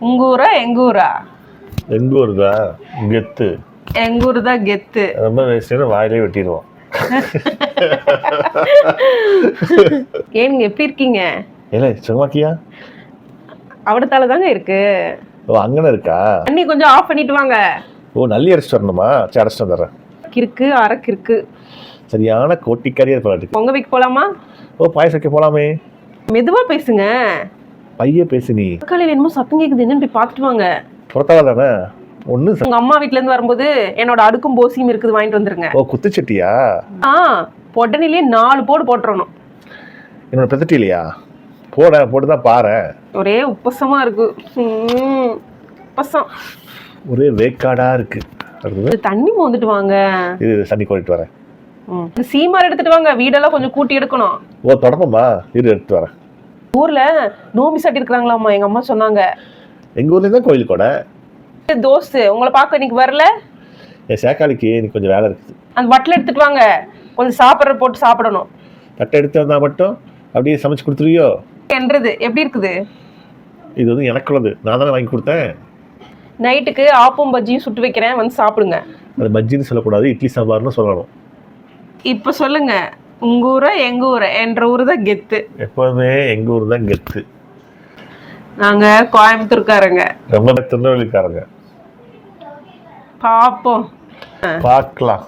உங்க ஊரா எங்க ஊரா? எங்க ஊர் தான் கெத்து. எங்க ஊர் தான் கெத்து. ரொம்ப வேஸ்ட் வாயிலே வெட்டிடுவோம். ஏங்க எப்படி இருக்கீங்க? ஏலே சும்மாக்கியா? அவடத்தால தாங்க இருக்கு. ஓ அங்கன இருக்கா? தண்ணி கொஞ்சம் ஆஃப் பண்ணிட்டு வாங்க. ஓ நல்லி அரைச்சிட்டு வரணுமா? சரி அரைச்சிட்டு வந்துடுறேன். கிறுக்கு அரக்கு இருக்கு. சரியான கோட்டிக்காரியா இருப்பாட்டு. பொங்க வைக்க போலாமா? ஓ பாயசம் வைக்க போலாமே. மெதுவா பேசுங்க. பைய பேசு நீ. காலையில என்னமோ சத்தம் கேக்குது, என்னன்னு போய் பார்த்துட்டு வாங்க. புறத்தால தானே ஒண்ணு. உங்க அம்மா வீட்ல இருந்து வரும்போது என்னோட அடுக்கும் போசியும் இருக்குது, வாங்கிட்டு வந்துருங்க. ஓ குத்துச்சட்டியா? பொட்டனிலே 4 போடு போட்டுறணும். என்னோட பெத்தட்டிலையா? போட்டுதான் பாரு. ஒரே உப்பசமா இருக்கு. உப்பசம். ஒரே வேக்காடா இருக்கு. தண்ணி மோந்துட்டு வாங்க. இது தண்ணி கோடிட்டு வரேன். சீமார் எடுத்துட்டு வாங்க, வீடெல்லாம் கொஞ்சம் கூட்டி எடுக்கணும். ஓ தொடப்பமா? இரு எடுத்து வரேன். ஊர்ல நோம்பி சாட்டி இருக்கிறாங்களாமா, எங்க அம்மா சொன்னாங்க. எங்க ஊர்ல தான் கோயில் கூட. தோஸ்து உங்களை பார்க்க இன்னைக்கு வரல. என் சேக்காளிக்கு இன்னைக்கு கொஞ்சம் வேலை இருக்குது. அந்த வட்டில் எடுத்துட்டு வாங்க, கொஞ்சம் சாப்பிட்ற போட்டு சாப்பிடணும். தட்டை எடுத்து வந்தா மட்டும் அப்படியே சமைச்சு கொடுத்துருவியோ? என்றது எப்படி இருக்குது? இது வந்து எனக்குள்ளது, நான் தானே வாங்கி கொடுத்தேன். நைட்டுக்கு ஆப்பும் பஜ்ஜியும் சுட்டு வைக்கிறேன், வந்து சாப்பிடுங்க. அது பஜ்ஜின்னு சொல்லக்கூடாது, இட்லி சாம்பார்னு சொல்லணும். இப்போ சொல்லுங்க, உங்க ஊரை எங்க ஊரை? என்ற ஊர் தான் கெத்து. எப்போதுமே எங்க ஊர் தான் கெத்து. நாங்க கோயம்புத்தூர்காரங்க. ரொம்ப திருநெல்வேலிக்காரங்க. பாப்போம், பார்க்கலாம்.